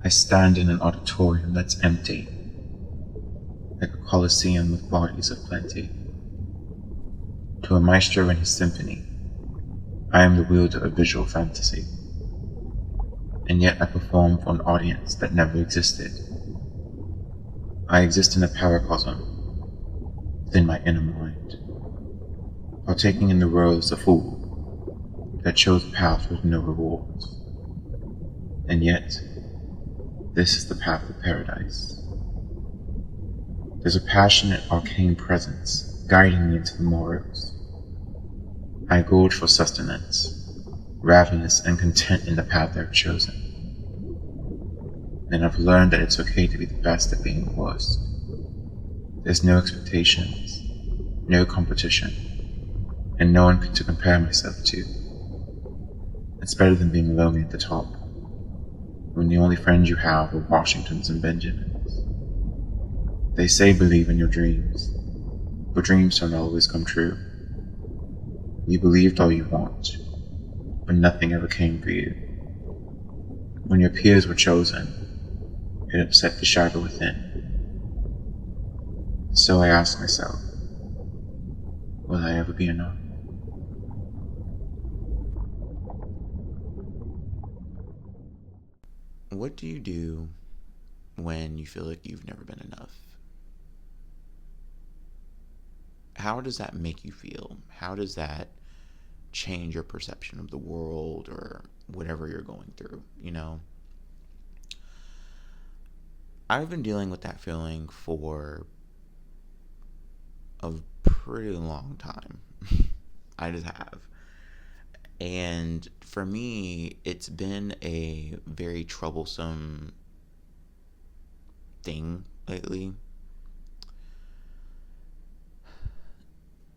I stand in an auditorium that's empty, like a coliseum with bodies of plenty. To a maestro and his symphony, I am the wielder of visual fantasy, and yet I perform for an audience that never existed. I exist in a paracosm, within my inner mind, partaking in the role as a fool that chose a path with no rewards. And yet, this is the path of paradise. There's a passionate, arcane presence guiding me into the morrows. I gorge for sustenance, ravenous and content in the path I've chosen. And I've learned that it's okay to be the best at being the worst. There's no expectations, no competition, and no one to compare myself to. It's better than being lonely at the top, when the only friends you have are Washingtons and Benjamins. They say believe in your dreams, but dreams don't always come true. You believed all you want, but nothing ever came for you. When your peers were chosen, it upset the shadow within. So I ask myself, will I ever be enough? What do you do when you feel like you've never been enough? How does that make you feel? How does that change your perception of the world or whatever you're going through, you know? I've been dealing with that feeling for a pretty long time. I just have. And for me, it's been a very troublesome thing lately.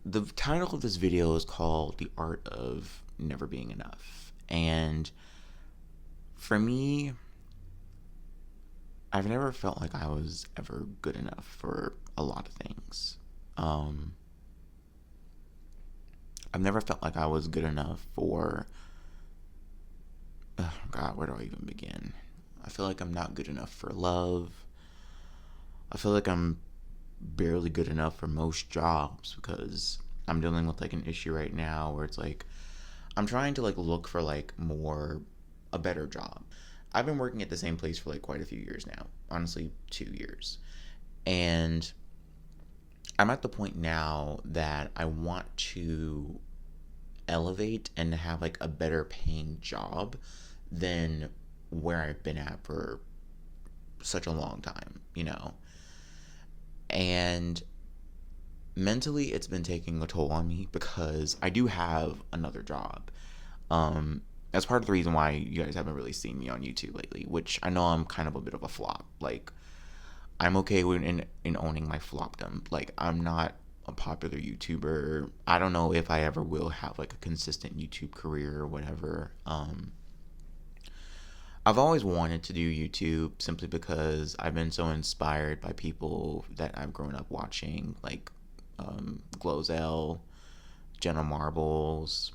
The title of this video is called The Art of Never Being Enough. And for me, I've never felt like I was ever good enough for a lot of things. I've never felt like I was good enough for, oh God, where do I even begin? I feel like I'm not good enough for love. I feel like I'm barely good enough for most jobs because I'm dealing with like an issue right now where it's like I'm trying to like look for like a better job. I've been working at the same place for like quite a few years now, honestly 2 years, and I'm at the point now that I want to elevate and have like a better paying job than where I've been at for such a long time, you know. And mentally it's been taking a toll on me because I do have another job. That's part of the reason why you guys haven't really seen me on YouTube lately, which I know I'm kind of a bit of a flop. Like, I'm okay with in owning my flopdom. Like, I'm not a popular YouTuber. I don't know if I ever will have like a consistent YouTube career or whatever. I've always wanted to do YouTube simply because I've been so inspired by people that I've grown up watching, like Glozell, Jenna Marbles,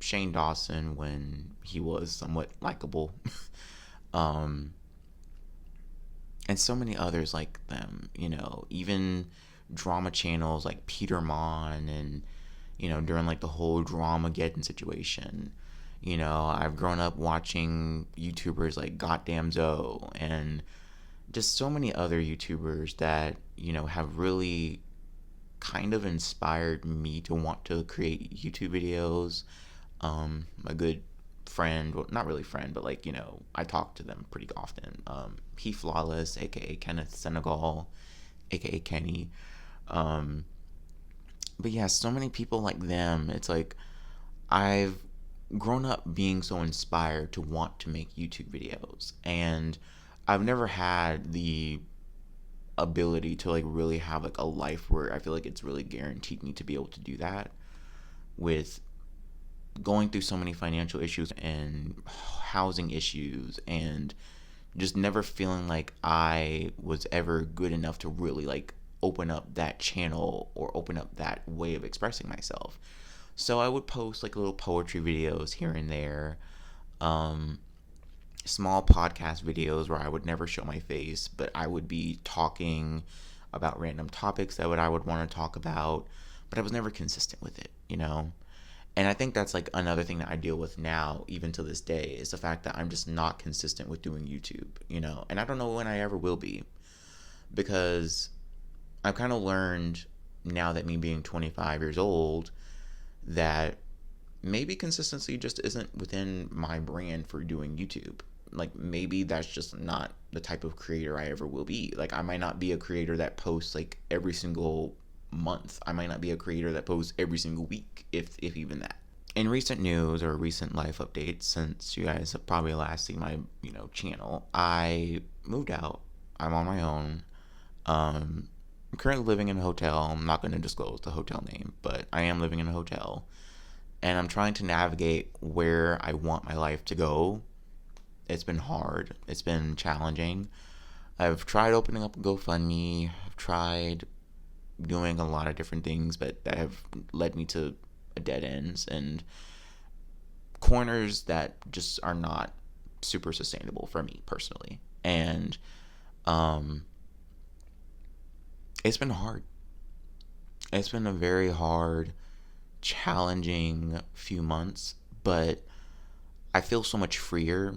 Shane Dawson when he was somewhat likable, and so many others like them, you know, even drama channels like Peter Mon and, you know, during like the whole Dramageddon situation. You know, I've grown up watching YouTubers like Goddamn Zoe and just so many other YouTubers that, you know, have really kind of inspired me to want to create YouTube videos. A good friend, well, not really friend, but like, you know, I talk to them pretty often. He Flawless, aka Kenneth Senegal, aka Kenny. But yeah, so many people like them. It's like I've grown up being so inspired to want to make YouTube videos, and I've never had the ability to like really have like a life where I feel like it's really guaranteed me to be able to do that, with going through so many financial issues and housing issues and just never feeling like I was ever good enough to really like open up that channel or open up that way of expressing myself. So I would post like little poetry videos here and there. small podcast videos where I would never show my face, but I would be talking about random topics that I would want to talk about, but I was never consistent with it, you know? And I think that's like another thing that I deal with now, even to this day, is the fact that I'm just not consistent with doing YouTube, you know? And I don't know when I ever will be, because I've kind of learned now that me being 25 years old that maybe consistency just isn't within my brand for doing YouTube. Like, maybe that's just not the type of creator I ever will be. Like, I might not be a creator that posts like every single month. I might not be a creator that posts every single week, if even that. In recent news or recent life updates, since you guys have probably last seen my, channel, I moved out. I'm on my own. I'm currently living in a hotel. I'm not going to disclose the hotel name, but I am living in a hotel. And I'm trying to navigate where I want my life to go. It's been hard. It's been challenging. I've tried opening up a GoFundMe. I've tried doing a lot of different things, but that have led me to dead ends and corners that just are not super sustainable for me personally. And it's been hard. It's been a very hard, challenging few months, but I feel so much freer,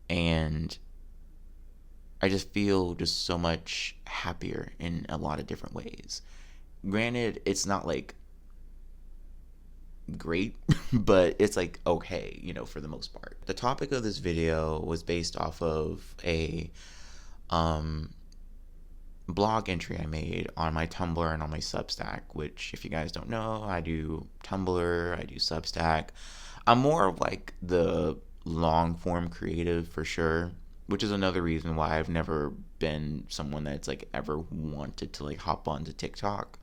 and I just feel just so much happier in a lot of different ways. Granted, it's not like great, but it's like okay, for the most part. The topic of this video was based off of a blog entry I made on my Tumblr and on my Substack, which, if you guys don't know, I do Tumblr, I do Substack. I'm more of like the long form creative for sure, which is another reason why I've never been someone that's like ever wanted to like hop onto TikTok.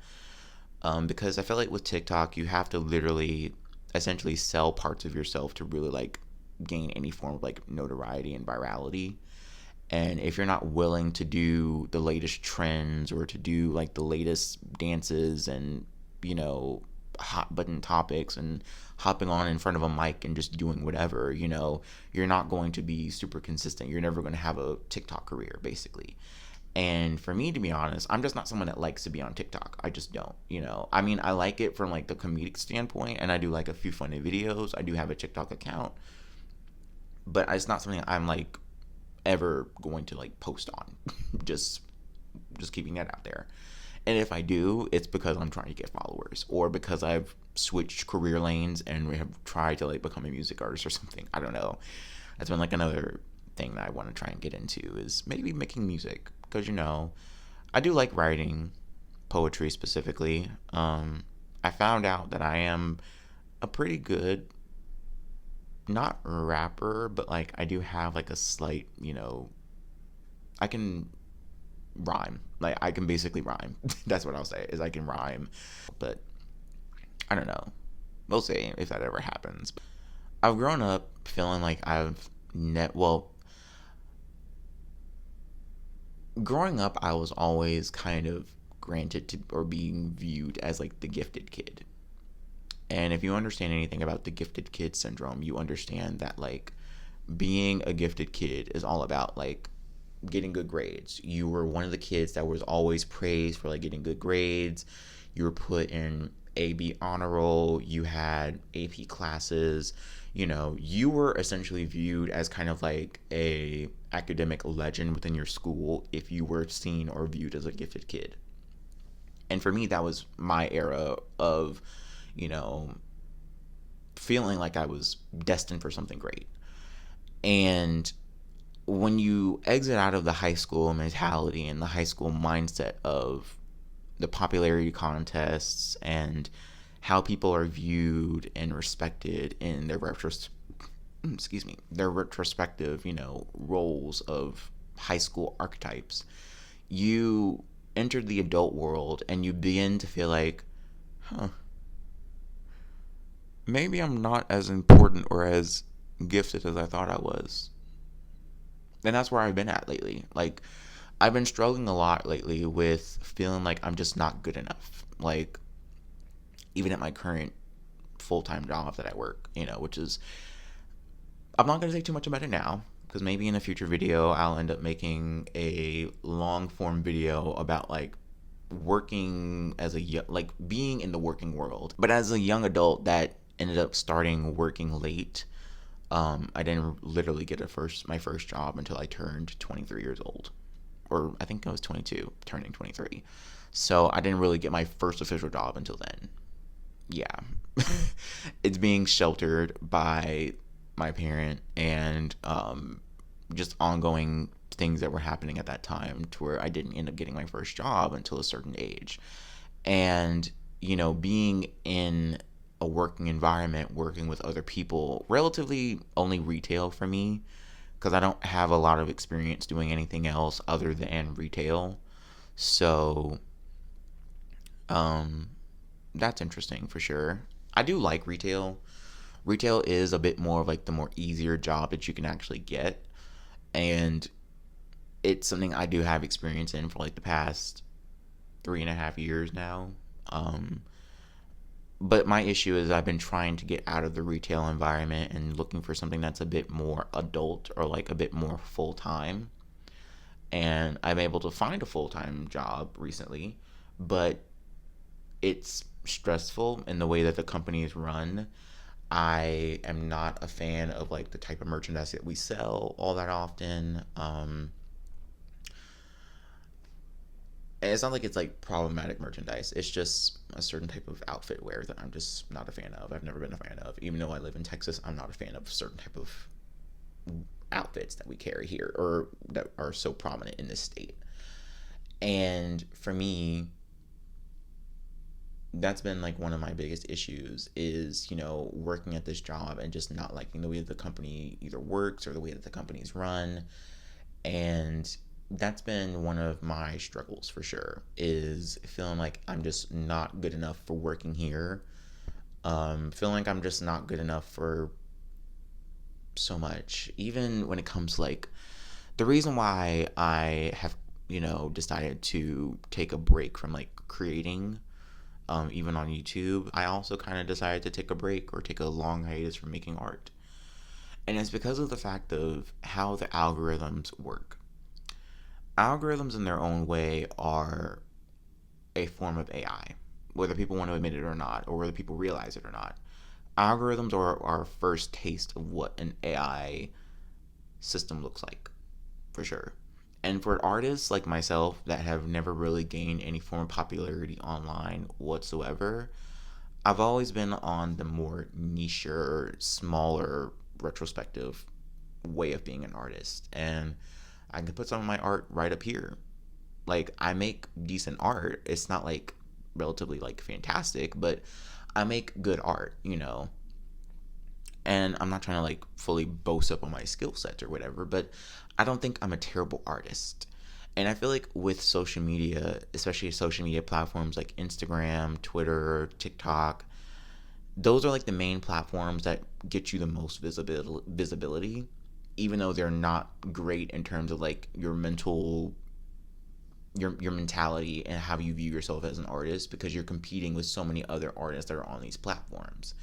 Because I feel like with TikTok, you have to literally essentially sell parts of yourself to really like gain any form of like notoriety and virality. And if you're not willing to do the latest trends or to do like the latest dances and, hot button topics and hopping on in front of a mic and just doing whatever, you're not going to be super consistent. You're never going to have a TikTok career, basically. And for me, to be honest, I'm just not someone that likes to be on TikTok. I just don't, I mean, I like it from like the comedic standpoint, and I do like a few funny videos. I do have a TikTok account, but it's not something I'm like ever going to like post on. just keeping that out there. And if I do, it's because I'm trying to get followers, or because I've switched career lanes and have tried to like become a music artist or something. I don't know. That's been like another thing that I want to try and get into, is maybe making music, because I do like writing poetry specifically. I found out that I am a pretty good, not rapper, but like I do have like a slight, I can rhyme. Like I can basically rhyme. That's what I'll say, is I can rhyme. But I don't know. We'll see if that ever happens. I've grown up feeling like growing up, I was always kind of granted to, or being viewed as like the gifted kid. And if you understand anything about the gifted kid syndrome, you understand that like being a gifted kid is all about like getting good grades. You were one of the kids that was always praised for like getting good grades. You were put in AB honor roll. You had AP classes. You were essentially viewed as kind of like a academic legend within your school if you were seen or viewed as a gifted kid. And for me, that was my era of, feeling like I was destined for something great. And when you exit out of the high school mentality and the high school mindset of the popularity contests and how people are viewed and respected in their retrospective, roles of high school archetypes, you enter the adult world and you begin to feel like, maybe I'm not as important or as gifted as I thought I was. And that's where I've been at lately. Like, I've been struggling a lot lately with feeling like I'm just not good enough. Like, even at my current full-time job that I work, which is, I'm not going to say too much about it now, because maybe in a future video I'll end up making a long form video about like working as like being in the working world. But as a young adult that ended up starting working late, I didn't literally get my first job until I turned 23 years old, or I think I was 22, turning 23. So I didn't really get my first official job until then. Yeah, it's being sheltered by my parent and just ongoing things that were happening at that time to where I didn't end up getting my first job until a certain age. And, being in a working environment, working with other people, relatively only retail for me, because I don't have a lot of experience doing anything else other than retail. So, that's interesting for sure. I do like retail. Retail is a bit more of like the more easier job that you can actually get. And it's something I do have experience in for like the past 3.5 years now. But my issue is I've been trying to get out of the retail environment and looking for something that's a bit more adult or like a bit more full time. And I'm able to find a full time job recently, but it's stressful in the way that the company is run. I am not a fan of like the type of merchandise that we sell all that often. And it's not like it's like problematic merchandise. It's just a certain type of outfit wear that I'm just not a fan of. I've never been a fan of. Even though I live in Texas, I'm not a fan of certain type of outfits that we carry here or that are so prominent in this state. And for me, that's been like one of my biggest issues is, working at this job and just not liking the way that the company either works or the way that the company's run. And that's been one of my struggles for sure, is feeling like I'm just not good enough for working here. Feeling like I'm just not good enough for so much, even when it comes to like the reason why I have, decided to take a break from like creating, even on YouTube. I also kind of decided to take a break or take a long hiatus from making art. And it's because of the fact of how the algorithms work. Algorithms in their own way are a form of AI, whether people want to admit it or not, or whether people realize it or not. Algorithms are our first taste of what an AI system looks like, for sure. And for artists like myself that have never really gained any form of popularity online whatsoever, I've always been on the more niche, smaller, retrospective way of being an artist. And I can put some of my art right up here. Like, I make decent art. It's not like relatively like fantastic, but I make good art, And I'm not trying to like fully boast up on my skill sets or whatever, but I don't think I'm a terrible artist. And I feel like with social media, especially social media platforms like Instagram, Twitter, TikTok, those are like the main platforms that get you the most visibility, even though they're not great in terms of like your mentality and how you view yourself as an artist, because you're competing with so many other artists that are on these platforms.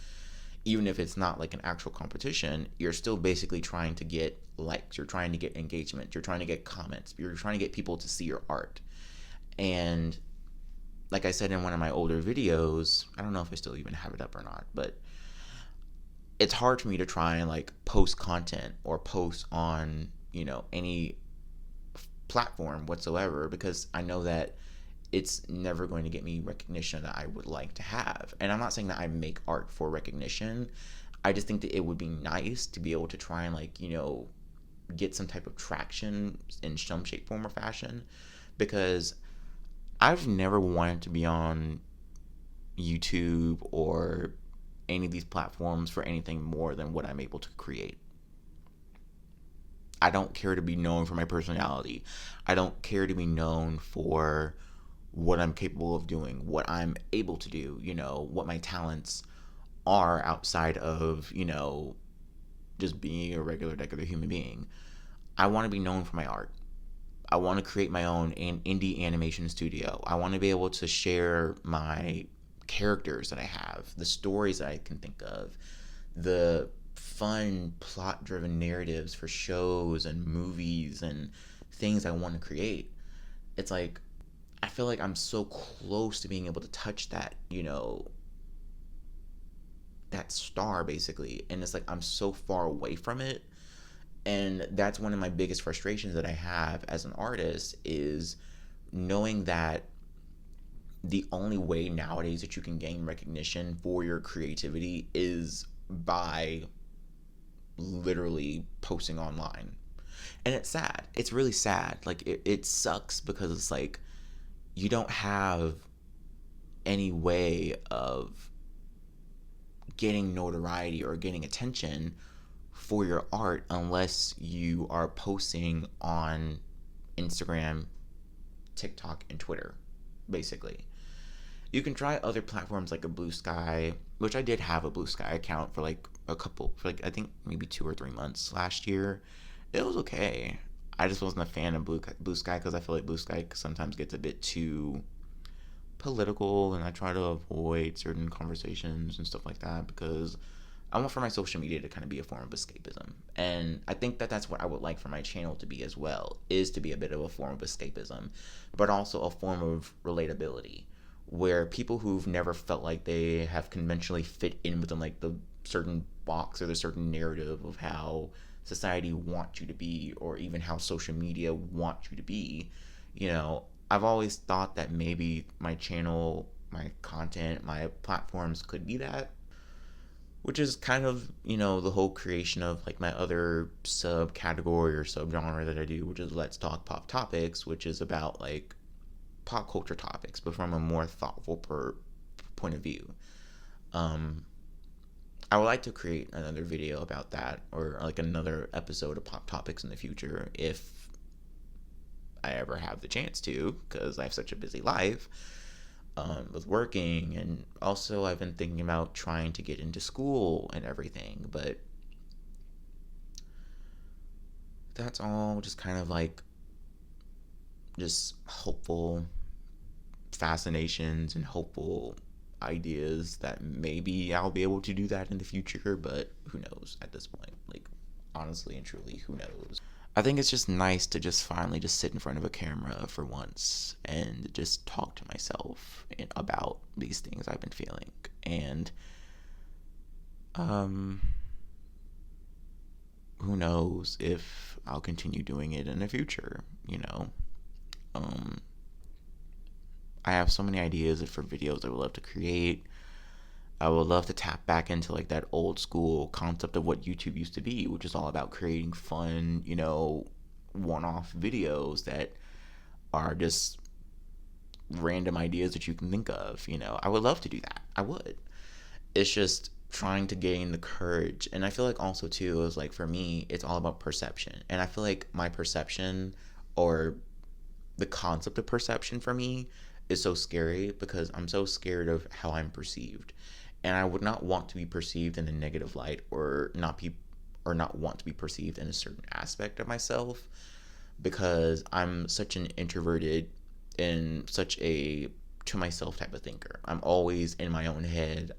Even if it's not like an actual competition, you're still basically trying to get likes, you're trying to get engagement, you're trying to get comments, you're trying to get people to see your art. And like I said in one of my older videos, I don't know if I still even have it up or not, but it's hard for me to try and like post content or post on, any platform whatsoever, because I know that it's never going to get me recognition that I would like to have. And I'm not saying that I make art for recognition. I just think that it would be nice to be able to try and like, get some type of traction in some shape, form, or fashion, because I've never wanted to be on YouTube or any of these platforms for anything more than what I'm able to create. I don't care to be known for my personality. I don't care to be known for what I'm capable of doing, what I'm able to do, what my talents are outside of, just being a regular human being. I want to be known for my art. I want to create my own indie animation studio. I want to be able to share my characters that I have, the stories that I can think of, the fun plot driven narratives for shows and movies and things I want to create. It's like I feel like I'm so close to being able to touch that, that star basically. And it's like I'm so far away from it. And that's one of my biggest frustrations that I have as an artist, is knowing that the only way nowadays that you can gain recognition for your creativity is by literally posting online. And it's sad. It's really sad. Like, it sucks because it's like you don't have any way of getting notoriety or getting attention for your art unless you are posting on Instagram, TikTok, and Twitter, basically. You can try other platforms like a Blue Sky, which I did have a Blue Sky account for like I think maybe 2 or 3 months last year. It was okay. I just wasn't a fan of Blue Sky because I feel like Blue Sky sometimes gets a bit too political, and I try to avoid certain conversations and stuff like that because I want for my social media to kind of be a form of escapism. And I think that that's what I would like for my channel to be as well, is to be a bit of a form of escapism, but also a form of relatability, where people who've never felt like they have conventionally fit in within like the certain box or the certain narrative of how society wants you to be, or even how social media wants you to be, I've always thought that maybe my channel, my content, my platforms could be that, which is kind of, the whole creation of like my other subcategory or subgenre that I do, which is Let's Talk Pop Topics, which is about like pop culture topics, but from a more thoughtful point of view. I would like to create another video about that, or like another episode of Pop Topics in the future, if I ever have the chance to, because I have such a busy life with working, and also I've been thinking about trying to get into school and everything, but that's all just kind of like just hopeful fascinations and hopeful ideas that maybe I'll be able to do that in the future, but who knows at this point. Like, honestly and truly, who knows? I think it's just nice to just finally just sit in front of a camera for once and just talk to myself about these things I've been feeling. And who knows if I'll continue doing it in the future, I have so many ideas for videos I would love to create. I would love to tap back into like that old school concept of what YouTube used to be, which is all about creating fun, one-off videos that are just random ideas that you can think of. I would love to do that. I would. It's just trying to gain the courage. And I feel like also too is like, for me, it's all about perception. And I feel like my perception, or the concept of perception for me, is so scary because I'm so scared of how I'm perceived. And I would not want to be perceived in a negative light, or not want to be perceived in a certain aspect of myself, because I'm such an introverted and such a to myself type of thinker. I'm always in my own head.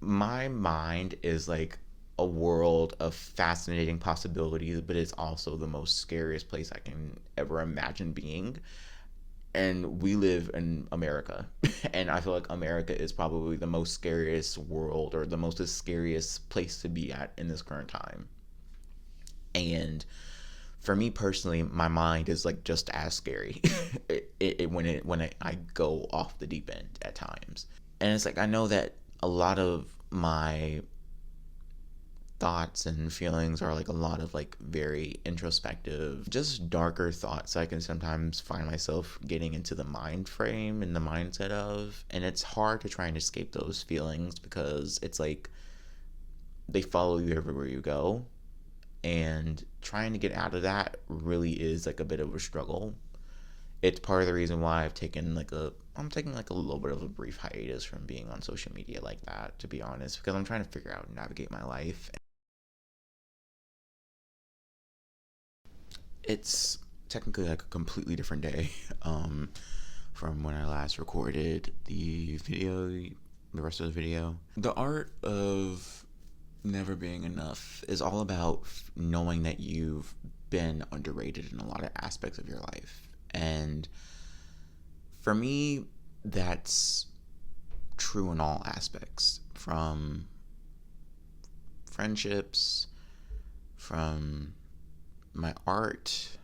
My mind is like a world of fascinating possibilities, but it's also the most scariest place I can ever imagine being. And we live in America, and I feel like America is probably the most scariest world, or the most scariest place to be at in this current time. And for me personally, my mind is like just as scary when I go off the deep end at times. And it's like, I know that a lot of my thoughts and feelings are like a lot of like very introspective, just darker thoughts I can sometimes find myself getting into the mind frame and the mindset of. And it's hard to try and escape those feelings because it's like they follow you everywhere you go. And trying to get out of that really is like a bit of a struggle. It's part of the reason why I'm taking like a little bit of a brief hiatus from being on social media like that, to be honest, because I'm trying to figure out and navigate my life. It's technically like a completely different day from when I last recorded the rest of the video. The art of Never being enough is all about knowing that you've been underrated in a lot of aspects of your life. And for me, that's true in all aspects, from friendships, from my art,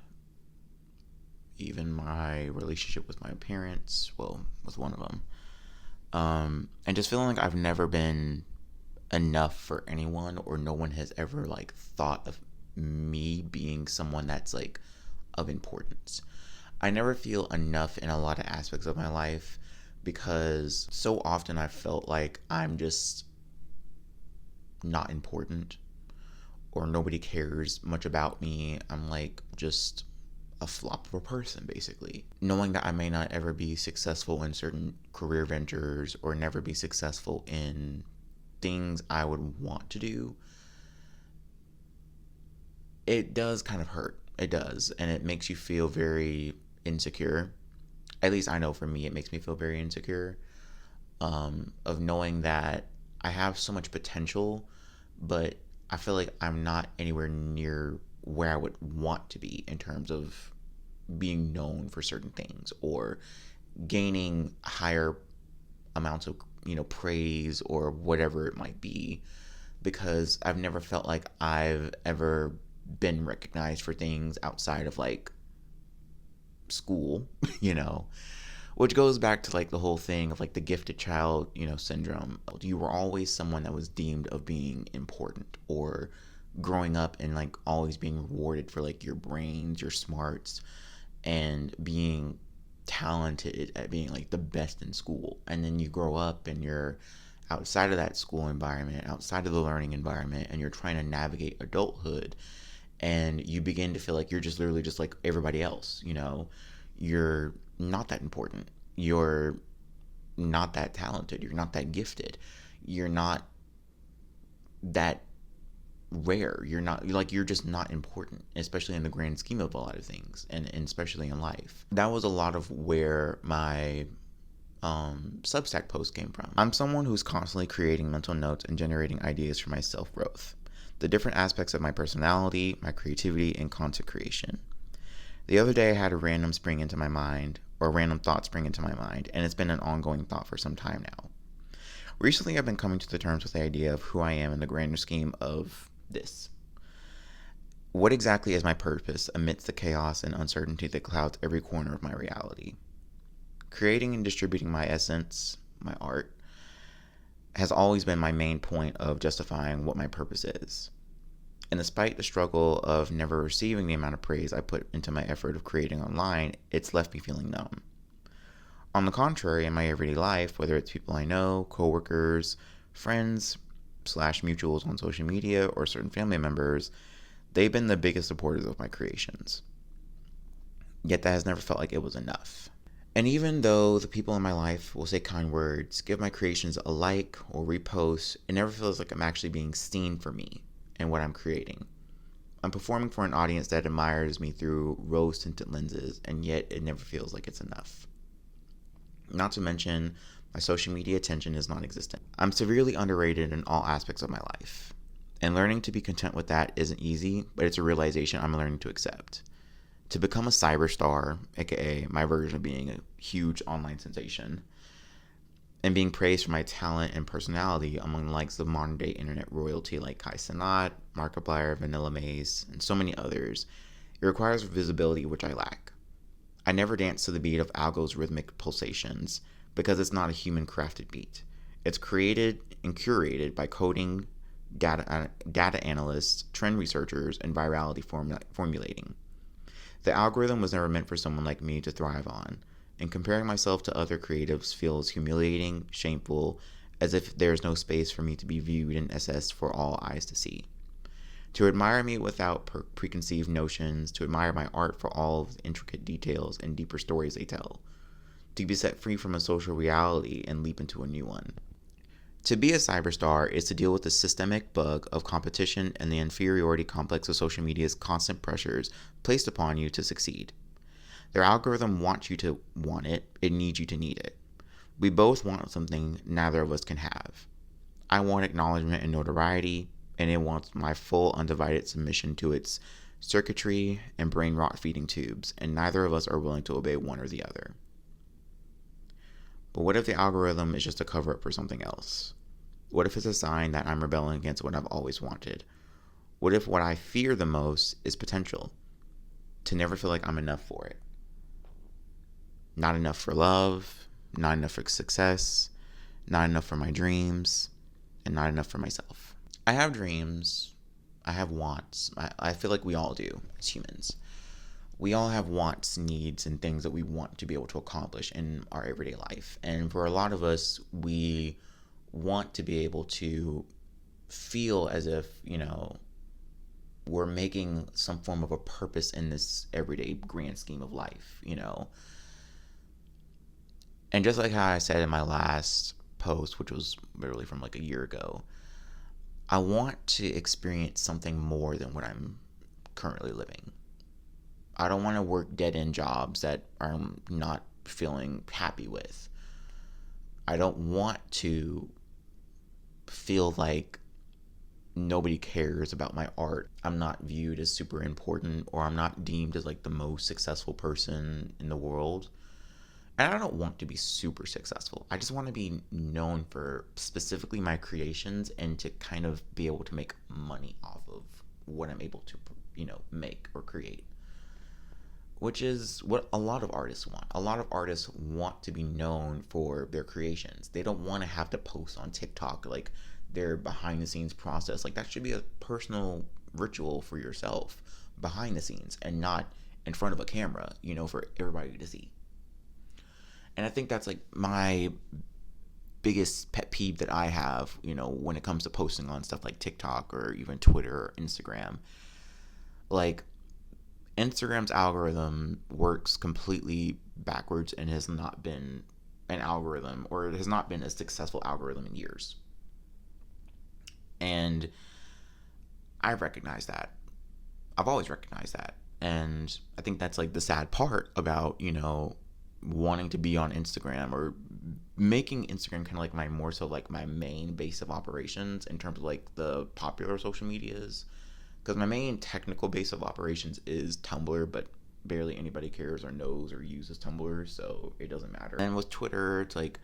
even my relationship with my parents, well, with one of them. And just feeling like I've never been enough for anyone, or no one has ever like thought of me being someone that's like of importance. I never feel enough in a lot of aspects of my life because so often I felt like I'm just not important, or nobody cares much about me. I'm like just a flop of a person, basically. Knowing that I may not ever be successful in certain career ventures, or never be successful in things I would want to do, it does kind of hurt. It does. And it makes you feel very insecure. At least I know for me, it makes me feel very insecure, of knowing that I have so much potential, but I feel like I'm not anywhere near where I would want to be in terms of being known for certain things, or gaining higher amounts of, praise, or whatever it might be, because I've never felt like I've ever been recognized for things outside of like school, which goes back to like the whole thing of like the gifted child, syndrome. You were always someone that was deemed of being important, or growing up and like always being rewarded for like your brains, your smarts, and being talented at being like the best in school. And then you grow up and you're outside of that school environment, outside of the learning environment, and you're trying to navigate adulthood, and you begin to feel like you're just literally just like everybody else. You're not that important, you're not that talented, you're not that gifted, you're not that rare, you're just not important, especially in the grand scheme of a lot of things, and especially in life. That was a lot of where my Substack post came from. I'm someone who's constantly creating mental notes and generating ideas for my self-growth, the different aspects of my personality, my creativity, and content creation. The other day I had a random thought spring into my mind, and it's been an ongoing thought for some time now. Recently I've been coming to the terms with the idea of who I am in the grander scheme of this. What exactly is my purpose amidst the chaos and uncertainty that clouds every corner of my reality? Creating and distributing my essence, my art, has always been my main point of justifying what my purpose is. And despite the struggle of never receiving the amount of praise I put into my effort of creating online, it's left me feeling numb. On the contrary, in my everyday life, whether it's people I know, coworkers, friends, /mutuals on social media, or certain family members, they've been the biggest supporters of my creations. Yet that has never felt like it was enough. And even though the people in my life will say kind words, give my creations a like or repost, it never feels like I'm actually being seen for me and what I'm creating. I'm performing for an audience that admires me through rose-tinted lenses, and yet it never feels like it's enough. Not to mention, my social media attention is non-existent. I'm severely underrated in all aspects of my life, and learning to be content with that isn't easy, but it's a realization I'm learning to accept. To become a cyberstar, aka my version of being a huge online sensation, and being praised for my talent and personality among the likes of modern day internet royalty like Kai Cenat, Markiplier, Vanilla Maze, and so many others, it requires visibility which I lack. I never dance to the beat of Algo's rhythmic pulsations because it's not a human crafted beat. It's created and curated by coding, data analysts, trend researchers, and virality formulating. The algorithm was never meant for someone like me to thrive on, and comparing myself to other creatives feels humiliating, shameful, as if there's no space for me to be viewed and assessed for all eyes to see. To admire me without preconceived notions, to admire my art for all of the intricate details and deeper stories they tell, to be set free from a social reality and leap into a new one. To be a cyberstar is to deal with the systemic bug of competition and the inferiority complex of social media's constant pressures placed upon you to succeed. Their algorithm wants you to want it, it needs you to need it. We both want something neither of us can have. I want acknowledgement and notoriety, and it wants my full undivided submission to its circuitry and brain rot feeding tubes, and neither of us are willing to obey one or the other. But what if the algorithm is just a cover up for something else? What if it's a sign that I'm rebelling against what I've always wanted? What if what I fear the most is potential? To never feel like I'm enough for it. Not enough for love, not enough for success, not enough for my dreams, and not enough for myself. I have dreams. I have wants. I feel like we all do as humans. We all have wants, needs, and things that we want to be able to accomplish in our everyday life. And for a lot of us, we want to be able to feel as if, we're making some form of a purpose in this everyday grand scheme of life, And just like how I said in my last post, which was literally from like a year ago, I want to experience something more than what I'm currently living. I don't want to work dead-end jobs that I'm not feeling happy with. I don't want to feel like nobody cares about my art. I'm not viewed as super important, or I'm not deemed as like the most successful person in the world. And I don't want to be super successful. I just want to be known for specifically my creations and to kind of be able to make money off of what I'm able to, make or create. Which is what a lot of artists want. A lot of artists want to be known for their creations. They don't want to have to post on TikTok like their behind the scenes process. Like that should be a personal ritual for yourself behind the scenes and not in front of a camera, for everybody to see. And I think that's like my biggest pet peeve that I have, when it comes to posting on stuff like TikTok or even Twitter or Instagram. Like, Instagram's algorithm works completely backwards and has not been an algorithm, or it has not been a successful algorithm in years. And I recognize that. I've always recognized that. And I think that's like the sad part about, wanting to be on Instagram or making Instagram kind of like my main base of operations in terms of like the popular social medias. Because my main technical base of operations is Tumblr, but barely anybody cares or knows or uses Tumblr, so it doesn't matter. And with Twitter, it's like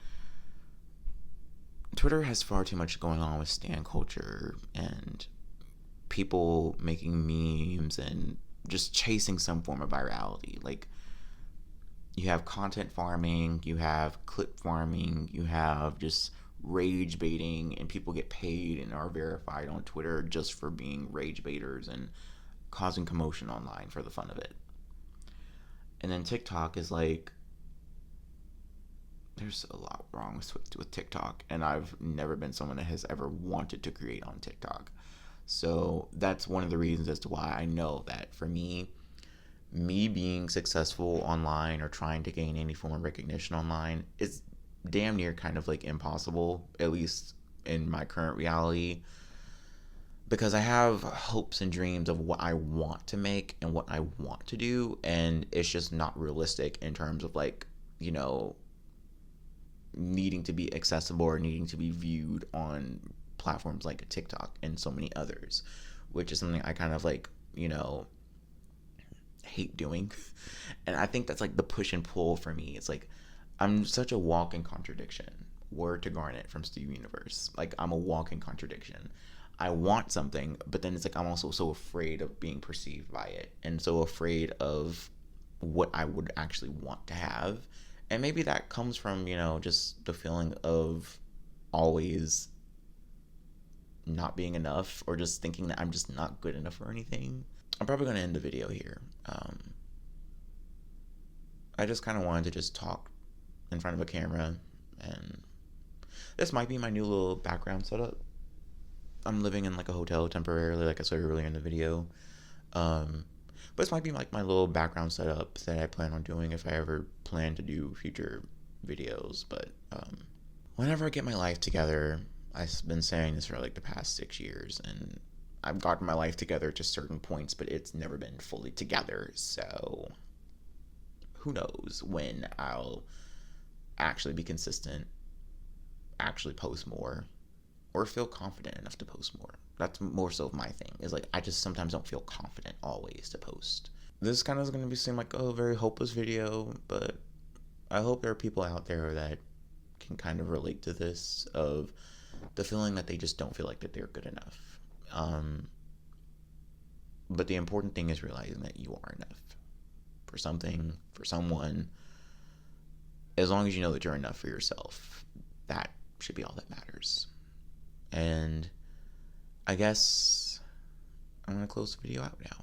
Twitter has far too much going on with stan culture and people making memes and just chasing some form of virality. Like, you have content farming, you have clip farming, you have just rage baiting, and people get paid and are verified on Twitter just for being rage baiters and causing commotion online for the fun of it. And then TikTok is like, there's a lot wrong with TikTok, and I've never been someone that has ever wanted to create on TikTok. So that's one of the reasons as to why I know that for me being successful online or trying to gain any form of recognition online is damn near kind of like impossible, at least in my current reality, because I have hopes and dreams of what I want to make and what I want to do, and it's just not realistic in terms of like, needing to be accessible or needing to be viewed on platforms like TikTok and so many others, which is something I kind of like, hate doing. And I think that's like the push and pull for me. It's like I'm such a walking contradiction. Word to Garnet from Steve Universe. Like, I'm a walking contradiction. I want something, but then it's like I'm also so afraid of being perceived by it, and so afraid of what I would actually want to have. And maybe that comes from, just the feeling of always not being enough, or just thinking that I'm just not good enough for anything. I'm probably going to end the video here. I just kind of wanted to just talk in front of a camera, and this might be my new little background setup. I'm living in like a hotel temporarily, like I said earlier in the video. But this might be like my little background setup that I plan on doing if I ever plan to do future videos. But whenever I get my life together, I've been saying this for like the past 6 years, and I've gotten my life together to certain points, but it's never been fully together. So who knows when I'll actually be consistent, actually post more, or feel confident enough to post more. That's more so my thing. Is like I just sometimes don't feel confident always to post. This kind of is going to seem like a very hopeless video, but I hope there are people out there that can kind of relate to this, of the feeling that they just don't feel like that they're good enough. But the important thing is realizing that you are enough for something, for someone. As long as you know that you're enough for yourself, that should be all that matters. And I guess I'm going to close the video out now.